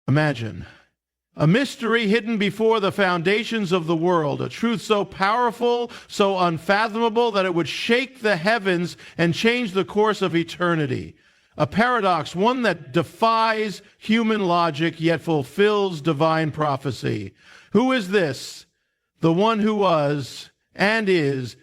Imagine. A mystery hidden before the foundations of the world, a truth so powerful, so unfathomable that it would shake the heavens and change the course of eternity. A paradox, one that defies human logic yet fulfills divine prophecy. Who is this? The one who was and is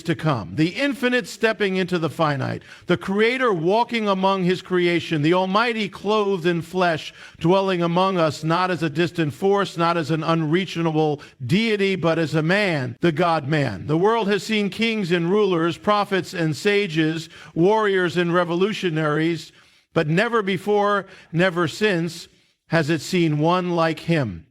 to come. The infinite stepping into the finite. The Creator walking among his creation. The Almighty clothed in flesh, dwelling among us, not as a distant force, not as an unreachable deity, but as a man, the God-man. The world has seen kings and rulers, prophets and sages, warriors and revolutionaries, but never before, never since, has it seen one like him.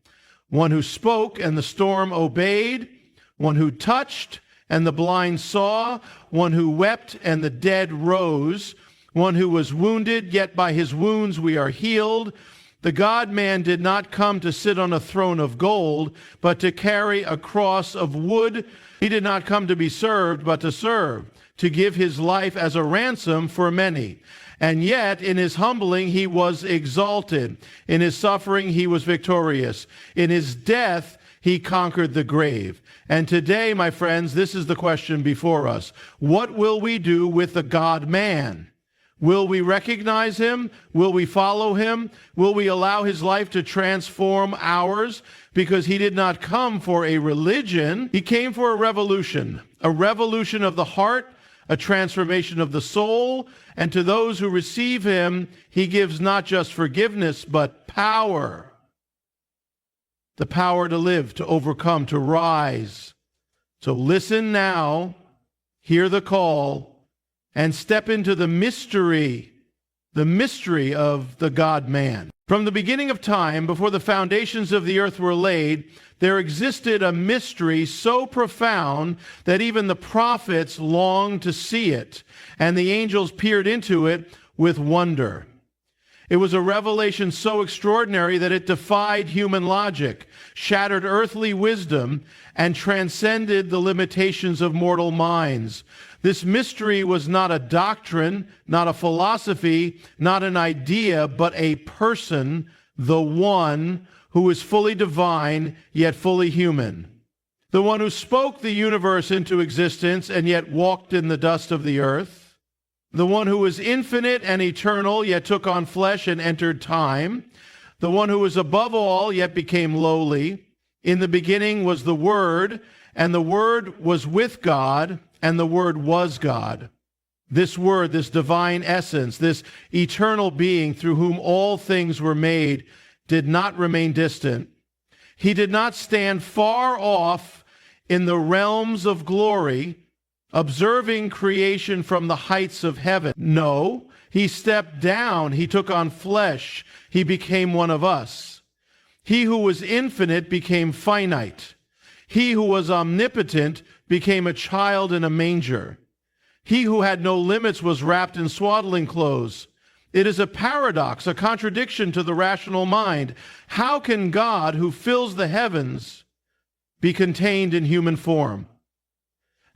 One who spoke and the storm obeyed, one who touched and the blind saw, one who wept and the dead rose, one who was wounded, yet by his wounds we are healed. The God-man did not come to sit on a throne of gold, but to carry a cross of wood. He did not come to be served, but to serve, to give his life as a ransom for many. And yet, in his humbling, he was exalted. In his suffering, he was victorious. In his death, he conquered the grave. And today, my friends, this is the question before us. What will we do with the God-man? Will we recognize him? Will we follow him? Will we allow his life to transform ours? Because he did not come for a religion. He came for a revolution of the heart, a transformation of the soul. And to those who receive him, he gives not just forgiveness, but power. The power to live, to overcome, to rise. So listen now, hear the call, and step into the mystery of the God-man. From the beginning of time, before the foundations of the earth were laid, there existed a mystery so profound that even the prophets longed to see it, and the angels peered into it with wonder. It was a revelation so extraordinary that it defied human logic, shattered earthly wisdom, and transcended the limitations of mortal minds. This mystery was not a doctrine, not a philosophy, not an idea, but a person, the one who is fully divine, yet fully human. The one who spoke the universe into existence and yet walked in the dust of the earth. The one who was infinite and eternal, yet took on flesh and entered time. The one who was above all, yet became lowly. In the beginning was the Word, and the Word was with God, and the Word was God. This Word, this divine essence, this eternal being through whom all things were made, did not remain distant. He did not stand far off in the realms of glory, observing creation from the heights of heaven. No, he stepped down. He took on flesh. He became one of us. He who was infinite became finite. He who was omnipotent became a child in a manger. He who had no limits was wrapped in swaddling clothes. It is a paradox, a contradiction to the rational mind. How can God, who fills the heavens, be contained in human form?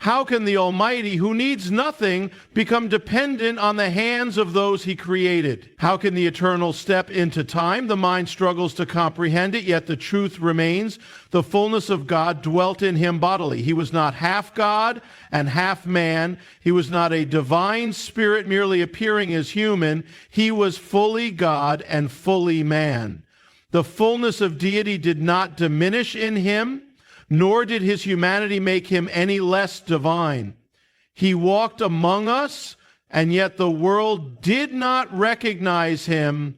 How can the Almighty, who needs nothing, become dependent on the hands of those he created? How can the eternal step into time? The mind struggles to comprehend it, yet the truth remains. The fullness of God dwelt in him bodily. He was not half God and half man. He was not a divine spirit merely appearing as human. He was fully God and fully man. The fullness of deity did not diminish in him, nor did his humanity make him any less divine. He walked among us, and yet the world did not recognize him.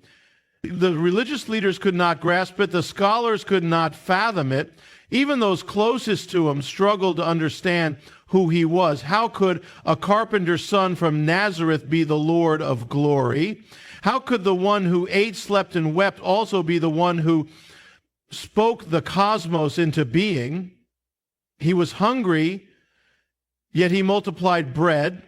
The religious leaders could not grasp it. The scholars could not fathom it. Even those closest to him struggled to understand who he was. How could a carpenter's son from Nazareth be the Lord of glory? How could the one who ate, slept, and wept also be the one who spoke the cosmos into being? He was hungry, yet he multiplied bread.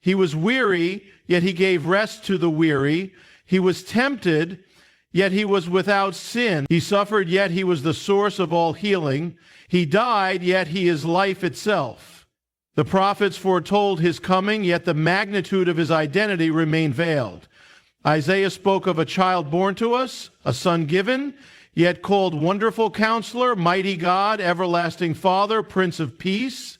He was weary, yet he gave rest to the weary. He was tempted, yet he was without sin. He suffered, yet he was the source of all healing. He died, yet he is life itself. The prophets foretold his coming, yet the magnitude of his identity remained veiled. Isaiah spoke of a child born to us, a son given, yet called Wonderful Counselor, Mighty God, Everlasting Father, Prince of Peace.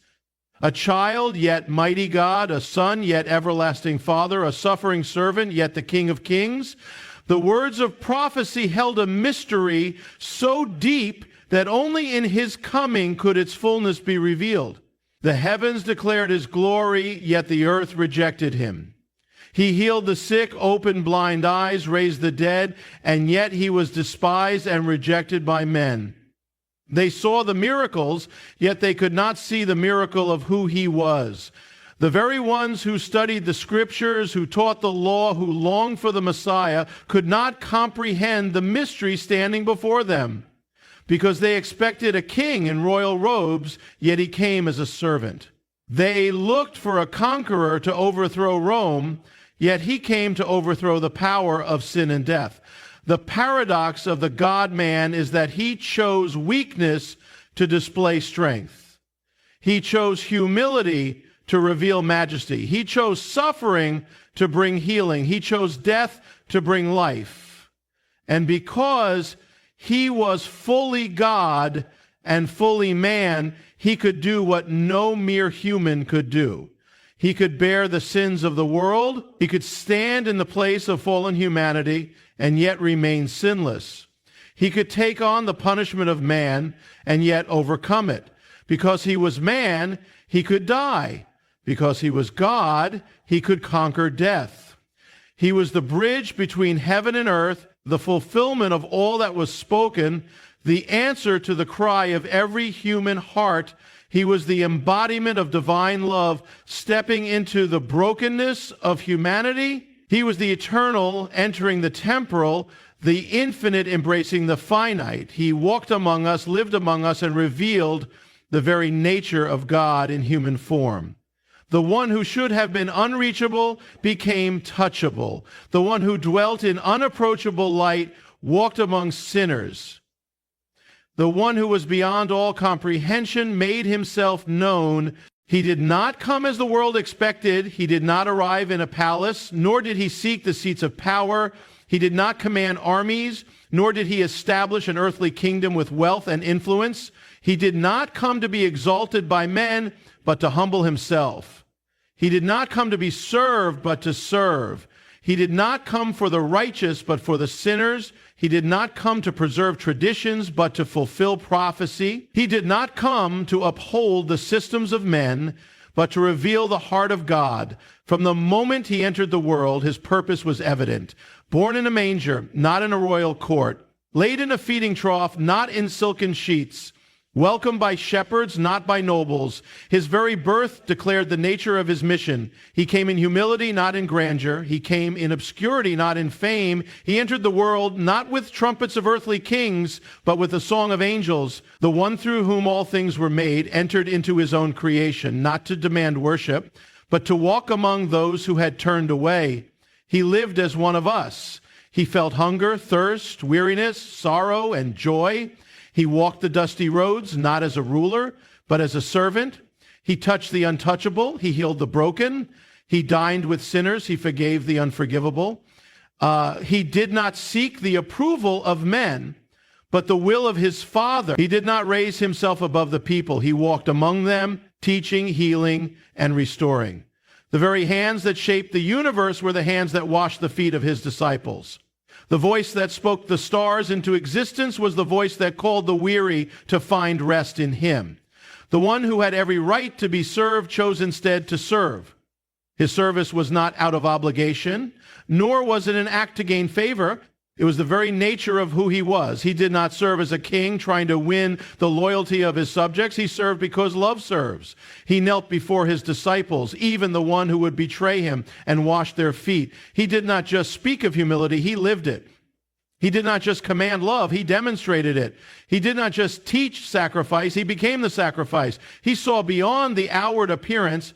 A child, yet Mighty God, a son, yet Everlasting Father, a suffering servant, yet the King of Kings. The words of prophecy held a mystery so deep that only in his coming could its fullness be revealed. The heavens declared his glory, yet the earth rejected him. He healed the sick, opened blind eyes, raised the dead, and yet he was despised and rejected by men. They saw the miracles, yet they could not see the miracle of who he was. The very ones who studied the scriptures, who taught the law, who longed for the Messiah, could not comprehend the mystery standing before them, because they expected a king in royal robes, yet he came as a servant. They looked for a conqueror to overthrow Rome, yet he came to overthrow the power of sin and death. The paradox of the God-man is that he chose weakness to display strength. He chose humility to reveal majesty. He chose suffering to bring healing. He chose death to bring life. And because he was fully God and fully man, he could do what no mere human could do. He could bear the sins of the world. He could stand in the place of fallen humanity and yet remain sinless. He could take on the punishment of man and yet overcome it. Because he was man, he could die. Because he was God, he could conquer death. He was the bridge between heaven and earth, the fulfillment of all that was spoken, the answer to the cry of every human heart. He was the embodiment of divine love, stepping into the brokenness of humanity. He was the eternal entering the temporal, the infinite embracing the finite. He walked among us, lived among us, and revealed the very nature of God in human form. The one who should have been unreachable became touchable. The one who dwelt in unapproachable light walked among sinners. The one who was beyond all comprehension made himself known. He did not come as the world expected. He did not arrive in a palace, nor did he seek the seats of power. He did not command armies, nor did he establish an earthly kingdom with wealth and influence. He did not come to be exalted by men, but to humble himself. He did not come to be served, but to serve. He did not come for the righteous, but for the sinners. He did not come to preserve traditions, but to fulfill prophecy. He did not come to uphold the systems of men, but to reveal the heart of God. From the moment he entered the world, his purpose was evident. Born in a manger, not in a royal court. Laid in a feeding trough, not in silken sheets. Welcomed by shepherds, not by nobles. His very birth declared the nature of his mission. He came in humility, not in grandeur. He came in obscurity, not in fame. He entered the world not with trumpets of earthly kings, but with the song of angels. The one through whom all things were made entered into his own creation, not to demand worship, but to walk among those who had turned away. He lived as one of us. He felt hunger, thirst, weariness, sorrow, and joy. He walked the dusty roads, not as a ruler, but as a servant. He touched the untouchable. He healed the broken. He dined with sinners. He forgave the unforgivable. He did not seek the approval of men, but the will of his Father. He did not raise himself above the people. He walked among them, teaching, healing, and restoring. The very hands that shaped the universe were the hands that washed the feet of his disciples. The voice that spoke the stars into existence was the voice that called the weary to find rest in him. The one who had every right to be served chose instead to serve. His service was not out of obligation, nor was it an act to gain favor. It was the very nature of who he was. He did not serve as a king trying to win the loyalty of his subjects. He served because love serves. He knelt before his disciples, even the one who would betray him, and washed their feet. He did not just speak of humility, he lived it. He did not just command love, he demonstrated it. He did not just teach sacrifice, he became the sacrifice. He saw beyond the outward appearance.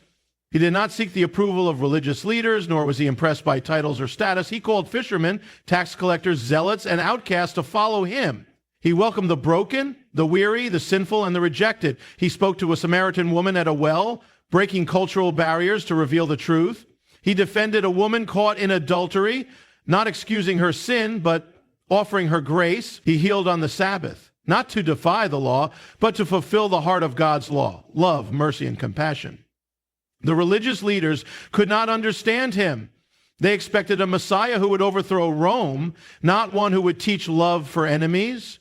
He did not seek the approval of religious leaders, nor was he impressed by titles or status. He called fishermen, tax collectors, zealots, and outcasts to follow him. He welcomed the broken, the weary, the sinful, and the rejected. He spoke to a Samaritan woman at a well, breaking cultural barriers to reveal the truth. He defended a woman caught in adultery, not excusing her sin, but offering her grace. He healed on the Sabbath, not to defy the law, but to fulfill the heart of God's law, love, mercy, and compassion. The religious leaders could not understand him. They expected a Messiah who would overthrow Rome, not one who would teach love for enemies.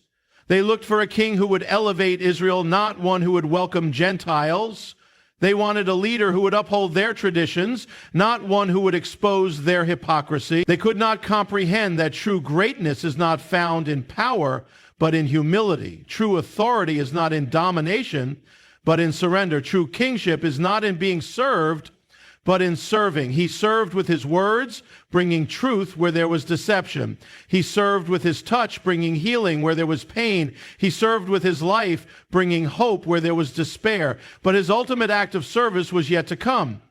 They looked for a king who would elevate Israel, not one who would welcome Gentiles. They wanted a leader who would uphold their traditions, not one who would expose their hypocrisy. They could not comprehend that true greatness is not found in power, but in humility. True authority is not in domination, but in surrender. True kingship is not in being served, but in serving. He served with his words, bringing truth where there was deception. He served with his touch, bringing healing where there was pain. He served with his life, bringing hope where there was despair. But his ultimate act of service was yet to come.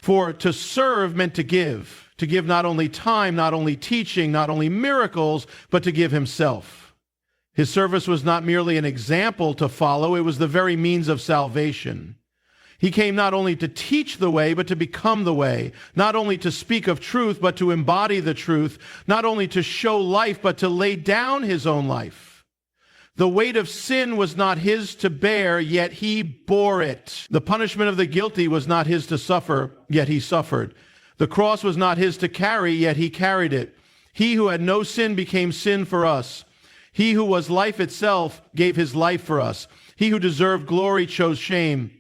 For to serve meant to give not only time, not only teaching, not only miracles, but to give himself. His service was not merely an example to follow, it was the very means of salvation. He came not only to teach the way, but to become the way, not only to speak of truth, but to embody the truth, not only to show life, but to lay down his own life. The weight of sin was not his to bear, yet he bore it. The punishment of the guilty was not his to suffer, yet he suffered. The cross was not his to carry, yet he carried it. He who had no sin became sin for us. He who was life itself gave his life for us. He who deserved glory chose shame.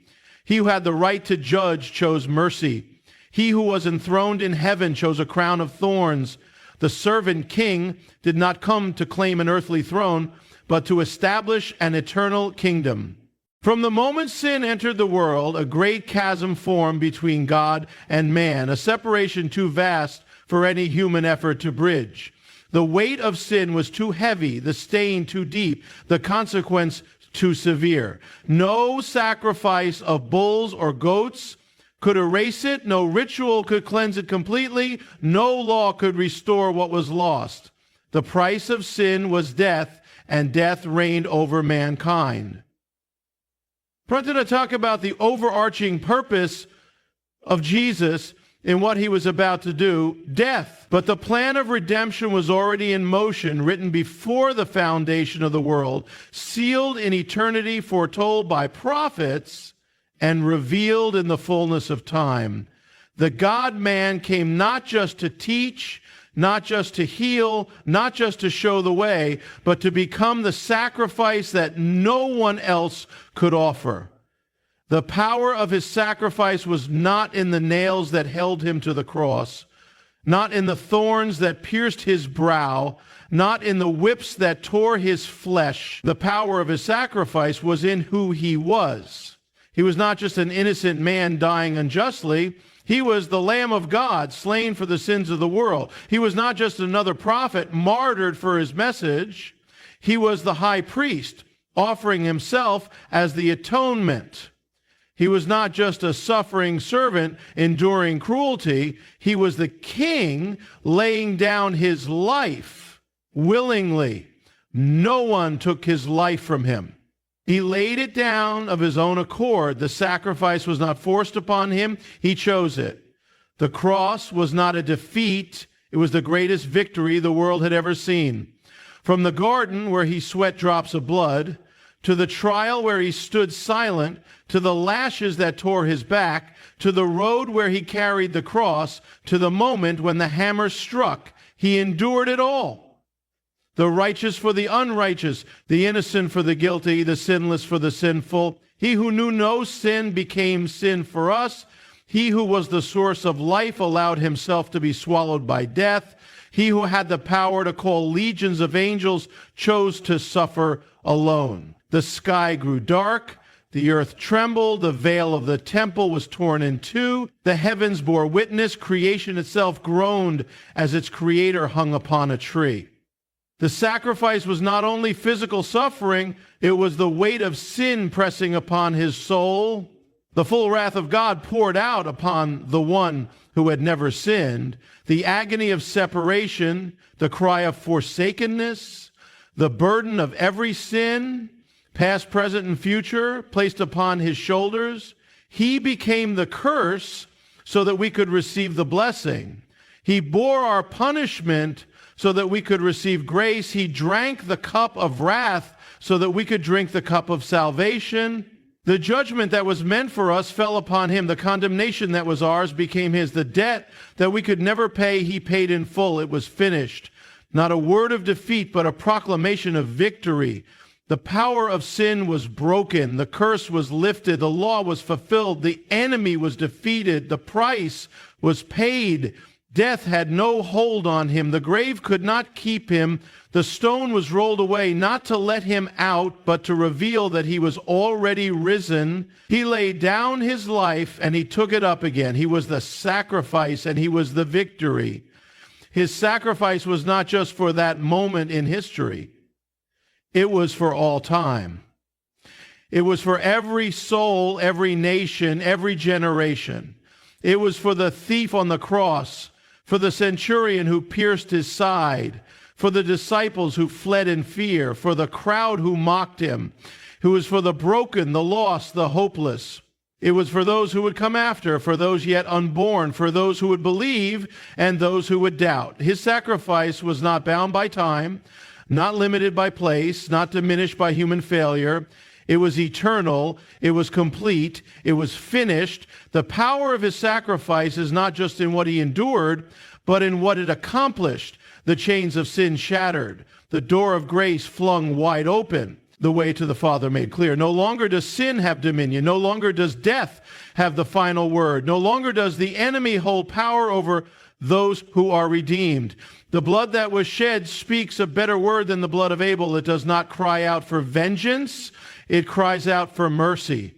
He who had the right to judge chose mercy. He who was enthroned in heaven chose a crown of thorns. The servant king did not come to claim an earthly throne, but to establish an eternal kingdom. From the moment sin entered the world, a great chasm formed between God and man, a separation too vast for any human effort to bridge. The weight of sin was too heavy, the stain too deep, the consequence too severe. No sacrifice of bulls or goats could erase it. No ritual could cleanse it completely. No law could restore what was lost. The price of sin was death, and death reigned over mankind. I wanted to talk about the overarching purpose of Jesus in what he was about to do, death. But the plan of redemption was already in motion, written before the foundation of the world, sealed in eternity, foretold by prophets, and revealed in the fullness of time. The God-man came not just to teach, not just to heal, not just to show the way, but to become the sacrifice that no one else could offer. The power of his sacrifice was not in the nails that held him to the cross, not in the thorns that pierced his brow, not in the whips that tore his flesh. The power of his sacrifice was in who he was. He was not just an innocent man dying unjustly. He was the Lamb of God, slain for the sins of the world. He was not just another prophet, martyred for his message. He was the high priest, offering himself as the atonement. He was not just a suffering servant enduring cruelty. He was the king laying down his life willingly. No one took his life from him. He laid it down of his own accord. The sacrifice was not forced upon him. He chose it. The cross was not a defeat. It was the greatest victory the world had ever seen. From the garden where he sweat drops of blood, to the trial where he stood silent, to the lashes that tore his back, to the road where he carried the cross, to the moment when the hammer struck, he endured it all. The righteous for the unrighteous, the innocent for the guilty, the sinless for the sinful. He who knew no sin became sin for us. He who was the source of life allowed himself to be swallowed by death. He who had the power to call legions of angels chose to suffer alone. The sky grew dark, the earth trembled, the veil of the temple was torn in two, the heavens bore witness, creation itself groaned as its creator hung upon a tree. The sacrifice was not only physical suffering, it was the weight of sin pressing upon his soul. The full wrath of God poured out upon the one who had never sinned. The agony of separation, the cry of forsakenness, the burden of every sin, past, present, and future, placed upon his shoulders. He became the curse so that we could receive the blessing. He bore our punishment so that we could receive grace. He drank the cup of wrath so that we could drink the cup of salvation. The judgment that was meant for us fell upon him. The condemnation that was ours became his. The debt that we could never pay, he paid in full. It was finished. Not a word of defeat, but a proclamation of victory. The power of sin was broken. The curse was lifted. The law was fulfilled. The enemy was defeated. The price was paid. Death had no hold on him. The grave could not keep him. The stone was rolled away, not to let him out, but to reveal that he was already risen. He laid down his life and he took it up again. He was the sacrifice and he was the victory. His sacrifice was not just for that moment in history. It was for all time. It was for every soul, every nation, every generation. It was for the thief on the cross, for the centurion who pierced his side, for the disciples who fled in fear, for the crowd who mocked him. It was for the broken, the lost, the hopeless. It was for those who would come after, for those yet unborn, for those who would believe and those who would doubt. His sacrifice was not bound by time, not limited by place, not diminished by human failure. It was eternal. It was complete. It was finished. The power of his sacrifice is not just in what he endured, but in what it accomplished. The chains of sin shattered. The door of grace flung wide open. The way to the Father made clear. No longer does sin have dominion. No longer does death have the final word. No longer does the enemy hold power over those who are redeemed. The blood that was shed speaks a better word than the blood of Abel. It does not cry out for vengeance. It cries out for mercy.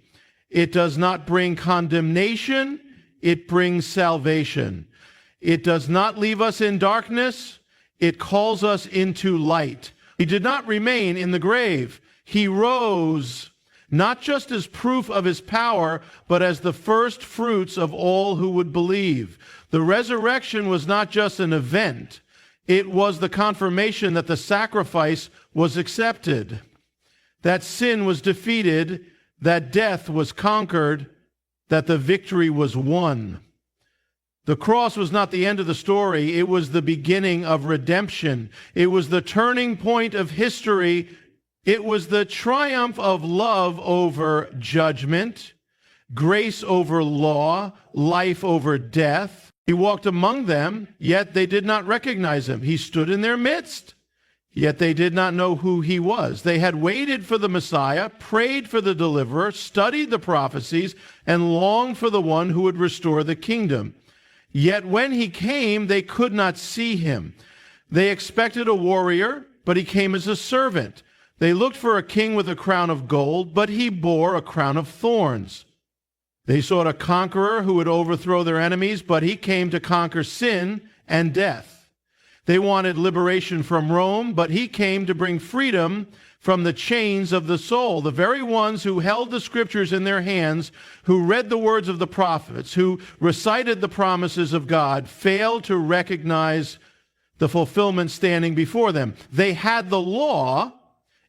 It does not bring condemnation. It brings salvation. It does not leave us in darkness. It calls us into light. He did not remain in the grave. He rose, not just as proof of his power, but as the first fruits of all who would believe. The resurrection was not just an event. It was the confirmation that the sacrifice was accepted, that sin was defeated, that death was conquered, that the victory was won. The cross was not the end of the story. It was the beginning of redemption. It was the turning point of history. It was the triumph of love over judgment, grace over law, life over death. He walked among them, yet they did not recognize him. He stood in their midst, yet they did not know who he was. They had waited for the Messiah, prayed for the deliverer, studied the prophecies, and longed for the one who would restore the kingdom. Yet when he came, they could not see him. They expected a warrior, but he came as a servant. They looked for a king with a crown of gold, but he bore a crown of thorns. They sought a conqueror who would overthrow their enemies, but he came to conquer sin and death. They wanted liberation from Rome, but he came to bring freedom from the chains of the soul. The very ones who held the scriptures in their hands, who read the words of the prophets, who recited the promises of God, failed to recognize the fulfillment standing before them. They had the law,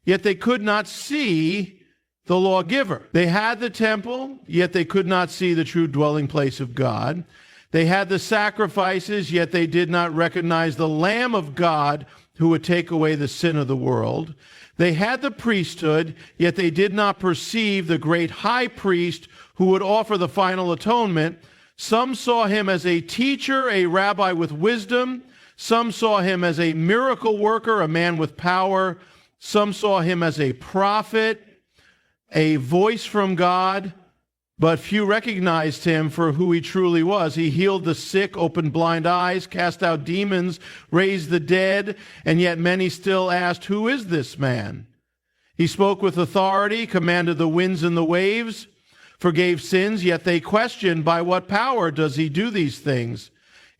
yet they could not see the lawgiver. They had the temple, yet they could not see the true dwelling place of God. They had the sacrifices, yet they did not recognize the Lamb of God who would take away the sin of the world. They had the priesthood, yet they did not perceive the great high priest who would offer the final atonement. Some saw him as a teacher, a rabbi with wisdom. Some saw him as a miracle worker, a man with power. Some saw him as a prophet, a voice from God, but few recognized him for who he truly was. He healed the sick, opened blind eyes, cast out demons, raised the dead, and yet many still asked, "Who is this man?" He spoke with authority, commanded the winds and the waves, forgave sins, yet they questioned, by what power does he do these things?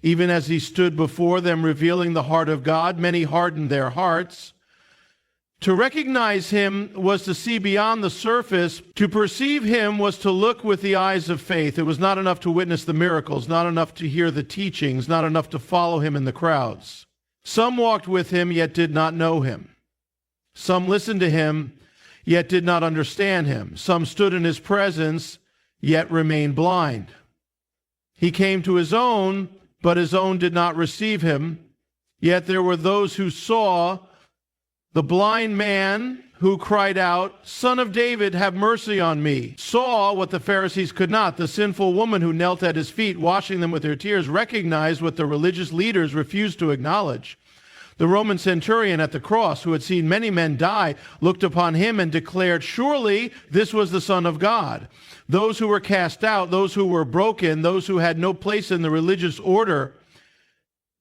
Even as he stood before them revealing the heart of God, many hardened their hearts. To recognize him was to see beyond the surface. To perceive him was to look with the eyes of faith. It was not enough to witness the miracles, not enough to hear the teachings, not enough to follow him in the crowds. Some walked with him, yet did not know him. Some listened to him, yet did not understand him. Some stood in his presence, yet remained blind. He came to his own, but his own did not receive him. Yet there were those who saw the blind man who cried out, "Son of David, have mercy on me," saw what the Pharisees could not. The sinful woman who knelt at his feet, washing them with her tears, recognized what the religious leaders refused to acknowledge. The Roman centurion at the cross, who had seen many men die, looked upon him and declared, "Surely this was the Son of God." Those who were cast out, those who were broken, those who had no place in the religious order,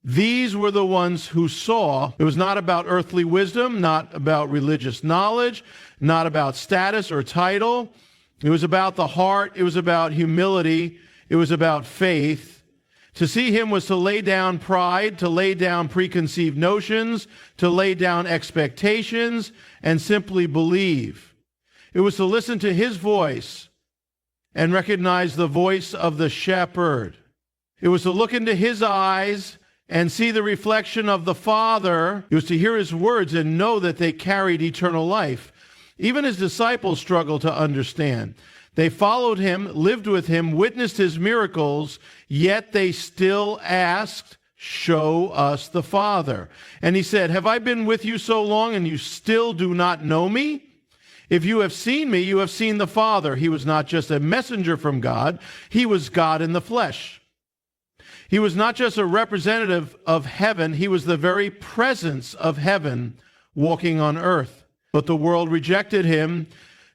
these were the ones who saw. It was not about earthly wisdom, not about religious knowledge, not about status or title. It was about the heart. It was about humility. It was about faith. To see him was to lay down pride, to lay down preconceived notions, to lay down expectations, and simply believe. It was to listen to his voice and recognize the voice of the shepherd. It was to look into his eyes and see the reflection of the Father. It was to hear his words and know that they carried eternal life. Even his disciples struggled to understand. They followed him, lived with him, witnessed his miracles, yet they still asked, "Show us the Father." And he said, "Have I been with you so long and you still do not know me? If you have seen me, you have seen the Father." He was not just a messenger from God, he was God in the flesh. He was not just a representative of heaven, he was the very presence of heaven walking on earth. But the world rejected him.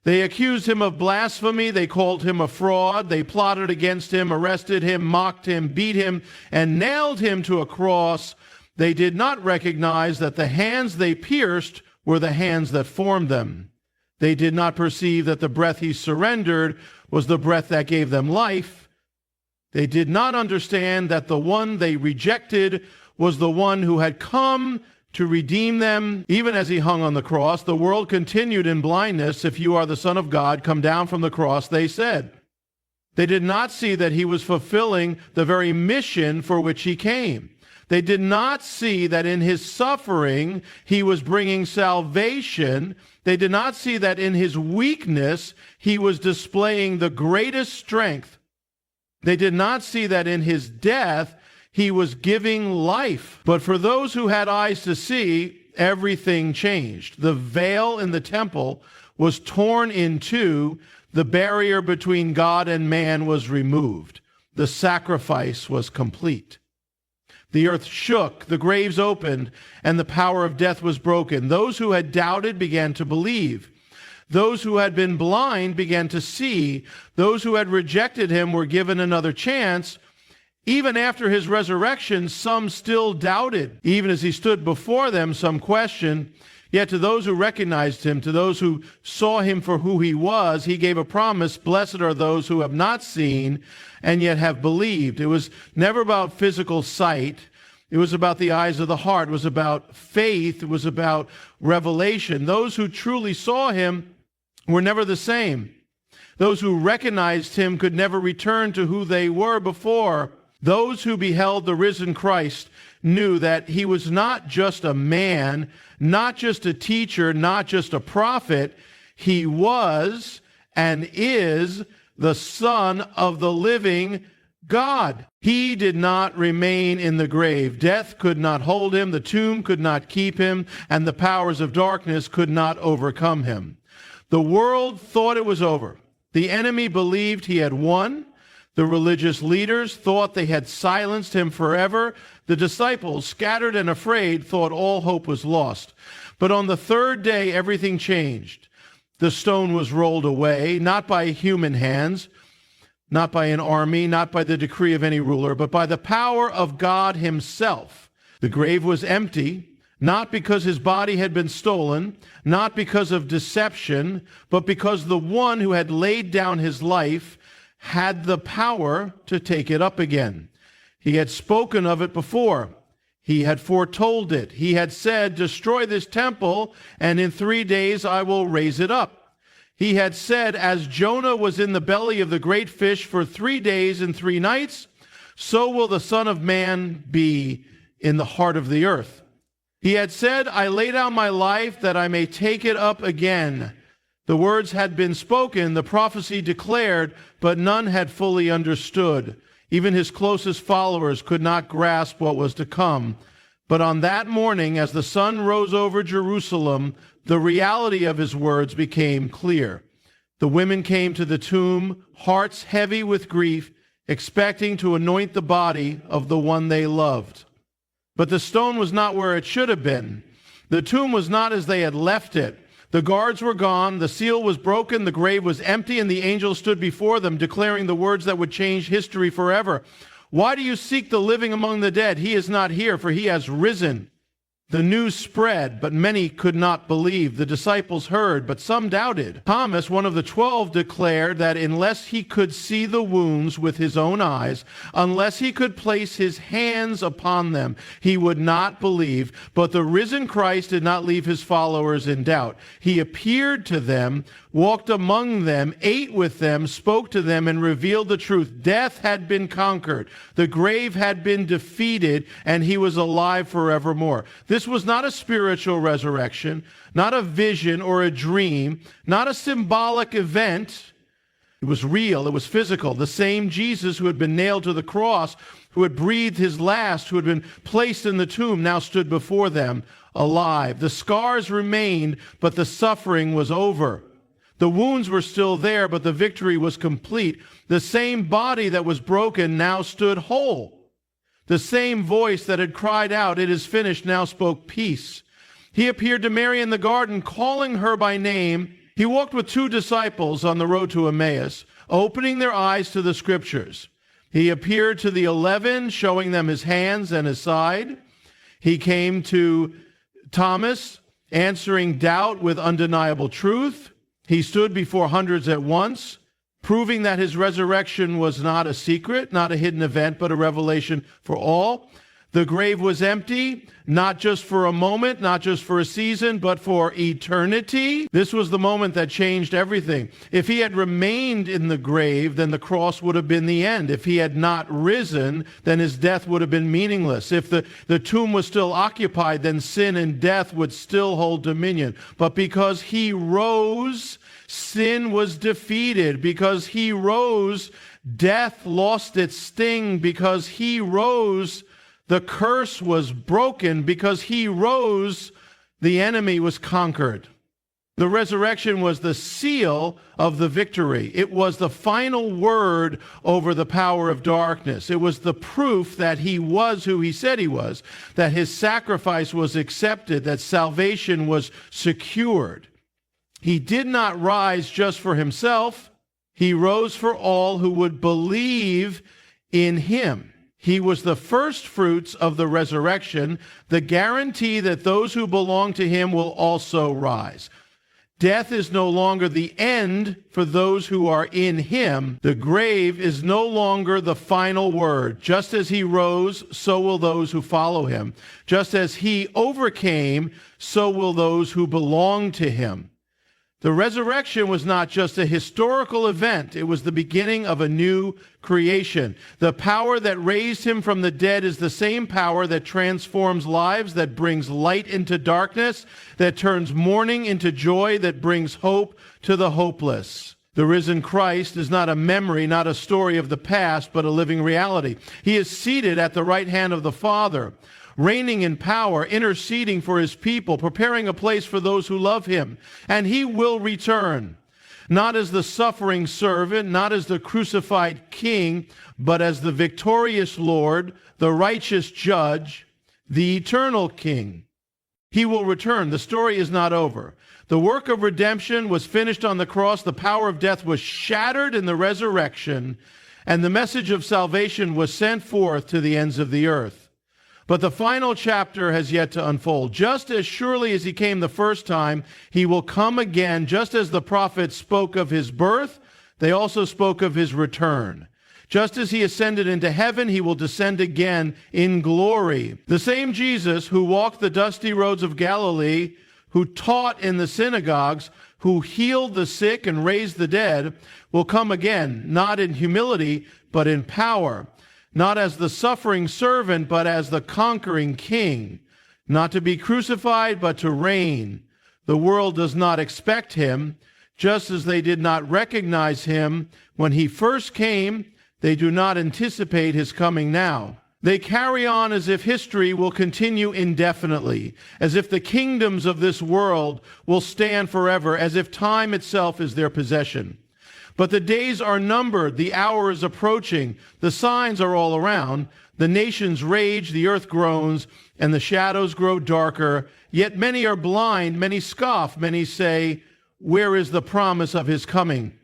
They accused him of blasphemy. They called him a fraud. They plotted against him, arrested him, mocked him, beat him, and nailed him to a cross. They did not recognize that the hands they pierced were the hands that formed them. They did not perceive that the breath he surrendered was the breath that gave them life. They did not understand that the one they rejected was the one who had come to redeem them. Even as he hung on the cross, the world continued in blindness. "If you are the Son of God, come down from the cross," they said. They did not see that he was fulfilling the very mission for which he came. They did not see that in his suffering, he was bringing salvation. They did not see that in his weakness, he was displaying the greatest strength. They did not see that in his death, he was giving life. But for those who had eyes to see, everything changed. The veil in the temple was torn in two. The barrier between God and man was removed. The sacrifice was complete. The earth shook, the graves opened, and the power of death was broken. Those who had doubted began to believe. Those who had been blind began to see. Those who had rejected him were given another chance. Even after his resurrection, some still doubted. Even as he stood before them, some questioned. Yet to those who recognized him, to those who saw him for who he was, he gave a promise: "Blessed are those who have not seen and yet have believed." It was never about physical sight. It was about the eyes of the heart. It was about faith. It was about revelation. Those who truly saw him were never the same. Those who recognized him could never return to who they were before. Those who beheld the risen Christ knew that he was not just a man, not just a teacher, not just a prophet. He was and is the Son of the living God. He did not remain in the grave. Death could not hold him, the tomb could not keep him, and the powers of darkness could not overcome him. The world thought it was over. The enemy believed he had won. The religious leaders thought they had silenced him forever. The disciples, scattered and afraid, thought all hope was lost. But on the third day, everything changed. The stone was rolled away, not by human hands, not by an army, not by the decree of any ruler, but by the power of God himself. The grave was empty, not because his body had been stolen, not because of deception, but because the one who had laid down his life had the power to take it up again. He had spoken of it before. He had foretold it. He had said, "Destroy this temple, and in 3 days I will raise it up." He had said, "As Jonah was in the belly of the great fish for 3 days and 3 nights, so will the Son of Man be in the heart of the earth." He had said, "I lay down my life that I may take it up again." The words had been spoken, the prophecy declared, but none had fully understood. Even his closest followers could not grasp what was to come. But on that morning, as the sun rose over Jerusalem, the reality of his words became clear. The women came to the tomb, hearts heavy with grief, expecting to anoint the body of the one they loved. But the stone was not where it should have been. The tomb was not as they had left it. The guards were gone, the seal was broken, the grave was empty, and the angel stood before them, declaring the words that would change history forever. Why do you seek the living among the dead? He is not here, for he has risen. The news spread, but many could not believe. The disciples heard, but some doubted. Thomas, one of the 12, declared that unless he could see the wounds with his own eyes, unless he could place his hands upon them, he would not believe. But the risen Christ did not leave his followers in doubt. He appeared to them, walked among them, ate with them, spoke to them, and revealed the truth. Death had been conquered. The grave had been defeated, and he was alive forevermore. This was not a spiritual resurrection, not a vision or a dream, not a symbolic event. It was real. It was physical. The same Jesus who had been nailed to the cross, who had breathed his last, who had been placed in the tomb, now stood before them alive. The scars remained, but the suffering was over. The wounds were still there, but the victory was complete. The same body that was broken now stood whole. The same voice that had cried out, "It is finished," now spoke peace. He appeared to Mary in the garden, calling her by name. He walked with 2 disciples on the road to Emmaus, opening their eyes to the scriptures. He appeared to the 11, showing them his hands and his side. He came to Thomas, answering doubt with undeniable truth. He stood before hundreds at once, proving that his resurrection was not a secret, not a hidden event, but a revelation for all. The grave was empty, not just for a moment, not just for a season, but for eternity. This was the moment that changed everything. If he had remained in the grave, then the cross would have been the end. If he had not risen, then his death would have been meaningless. If the tomb was still occupied, then sin and death would still hold dominion. But because he rose, sin was defeated. Because he rose, death lost its sting. Because he rose, the curse was broken. Because he rose, the enemy was conquered. The resurrection was the seal of the victory. It was the final word over the power of darkness. It was the proof that he was who he said he was, that his sacrifice was accepted, that salvation was secured. He did not rise just for himself. He rose for all who would believe in him. He was the first fruits of the resurrection, the guarantee that those who belong to him will also rise. Death is no longer the end for those who are in him. The grave is no longer the final word. Just as he rose, so will those who follow him. Just as he overcame, so will those who belong to him. The resurrection was not just a historical event. It was the beginning of a new creation. The power that raised him from the dead is the same power that transforms lives, that brings light into darkness, that turns mourning into joy, that brings hope to the hopeless. The risen Christ is not a memory, not a story of the past, but a living reality. He is seated at the right hand of the Father, reigning in power, interceding for his people, preparing a place for those who love him. And he will return, not as the suffering servant, not as the crucified king, but as the victorious Lord, the righteous judge, the eternal king. He will return. The story is not over. The work of redemption was finished on the cross. The power of death was shattered in the resurrection, and the message of salvation was sent forth to the ends of the earth. But the final chapter has yet to unfold. Just as surely as he came the first time, he will come again. Just as the prophets spoke of his birth, they also spoke of his return. Just as he ascended into heaven, he will descend again in glory. The same Jesus who walked the dusty roads of Galilee, who taught in the synagogues, who healed the sick and raised the dead, will come again, not in humility, but in power. Not as the suffering servant, but as the conquering king. Not to be crucified, but to reign. The world does not expect him, just as they did not recognize him when he first came. They do not anticipate his coming now. They carry on as if history will continue indefinitely, as if the kingdoms of this world will stand forever, as if time itself is their possession. But the days are numbered, the hour is approaching, the signs are all around. The nations rage, the earth groans, and the shadows grow darker. Yet many are blind, many scoff, many say, "Where is the promise of his coming?"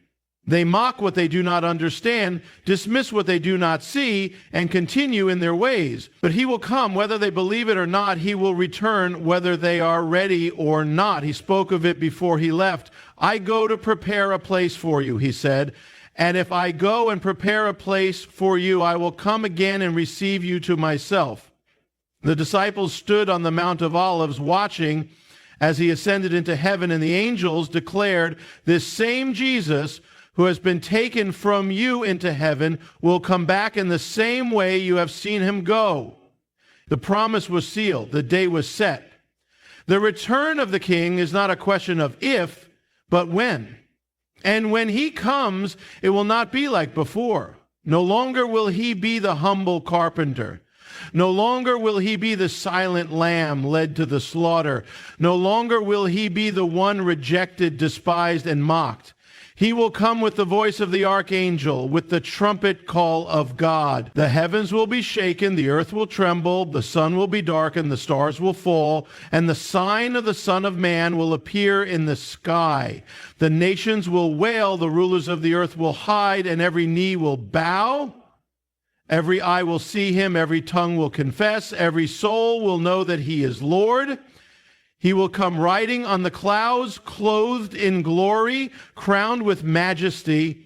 They mock what they do not understand, dismiss what they do not see, and continue in their ways. But he will come, whether they believe it or not. He will return, whether they are ready or not. He spoke of it before he left. "I go to prepare a place for you," he said. "And if I go and prepare a place for you, I will come again and receive you to myself." The disciples stood on the Mount of Olives watching as he ascended into heaven, and the angels declared, "This same Jesus who has been taken from you into heaven will come back in the same way you have seen him go." The promise was sealed. The day was set. The return of the King is not a question of if, but when. And when he comes, it will not be like before. No longer will he be the humble carpenter. No longer will he be the silent lamb led to the slaughter. No longer will he be the one rejected, despised, and mocked. He will come with the voice of the archangel, with the trumpet call of God. The heavens will be shaken, the earth will tremble, the sun will be darkened, the stars will fall, and the sign of the Son of Man will appear in the sky. The nations will wail, the rulers of the earth will hide, and every knee will bow. Every eye will see him, every tongue will confess, every soul will know that he is Lord. He will come riding on the clouds, clothed in glory, crowned with majesty.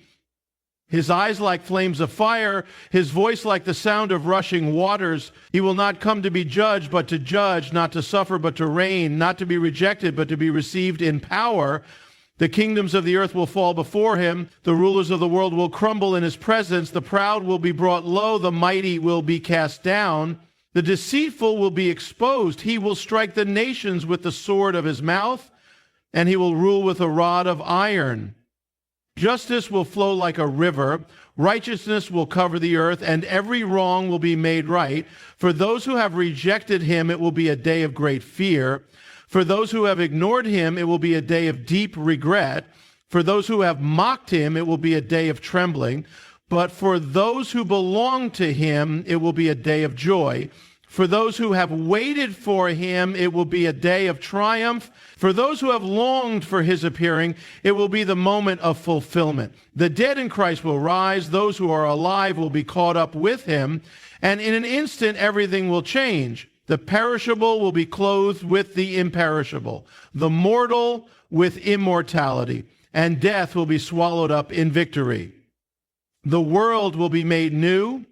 His eyes like flames of fire, his voice like the sound of rushing waters. He will not come to be judged, but to judge, not to suffer, but to reign, not to be rejected, but to be received in power. The kingdoms of the earth will fall before him. The rulers of the world will crumble in his presence. The proud will be brought low. The mighty will be cast down. The deceitful will be exposed. He will strike the nations with the sword of his mouth, and he will rule with a rod of iron. Justice will flow like a river. Righteousness will cover the earth, and every wrong will be made right. For those who have rejected him, it will be a day of great fear. For those who have ignored him, it will be a day of deep regret. For those who have mocked him, it will be a day of trembling. But for those who belong to him, it will be a day of joy. For those who have waited for him, it will be a day of triumph. For those who have longed for his appearing, it will be the moment of fulfillment. The dead in Christ will rise. Those who are alive will be caught up with him. And in an instant, everything will change. The perishable will be clothed with the imperishable, the mortal with immortality, and death will be swallowed up in victory. The world will be made new.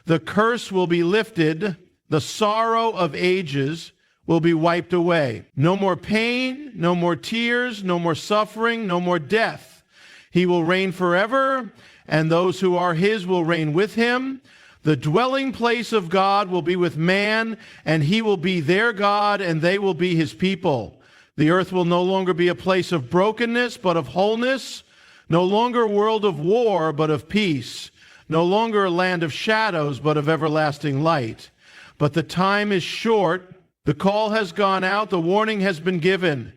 The curse will be lifted. The sorrow of ages will be wiped away. No more pain, no more tears, no more suffering, no more death. He will reign forever, and those who are his will reign with him. The dwelling place of God will be with man, and he will be their God, and they will be his people. The earth will no longer be a place of brokenness, but of wholeness. No longer a world of war, but of peace. No longer a land of shadows, but of everlasting light. But the time is short. The call has gone out. The warning has been given.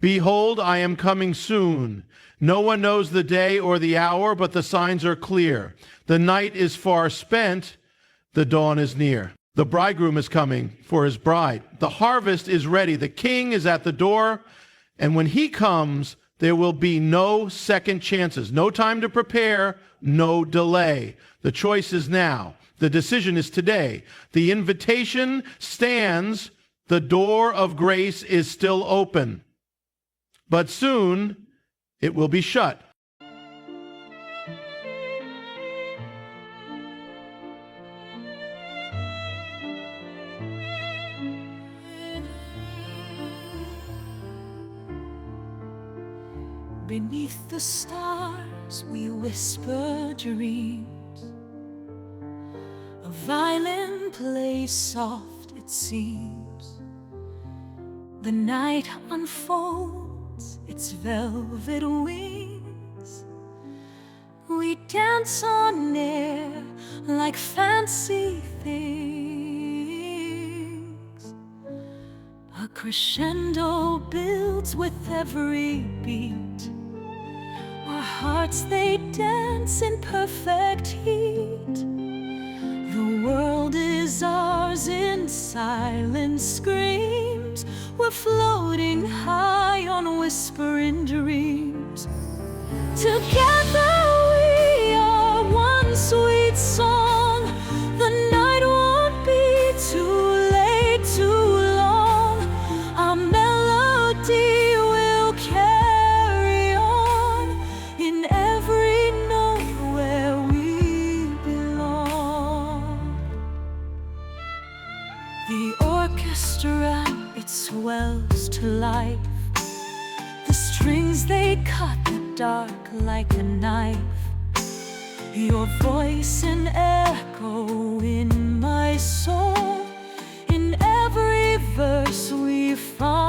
Behold, I am coming soon. No one knows the day or the hour, but the signs are clear. The night is far spent. The dawn is near. The bridegroom is coming for his bride. The harvest is ready. The king is at the door. And when he comes, there will be no second chances, no time to prepare, no delay. The choice is now. The decision is today. The invitation stands. The door of grace is still open. But soon it will be shut. Beneath the stars we whisper dreams. A violin plays soft, it seems. The night unfolds its velvet wings. We dance on air like fancy things. A crescendo builds with every beat. Our hearts, they dance in perfect heat. The world is ours in silent screams. We're floating high on whispering dreams. Together we are one sweet song. The night won't be too late, too long. Our melody will carry on in every note where we belong. The orchestra, it swells to life. The strings, they cut the dark like a knife. Your voice an echo in my soul. In every verse we find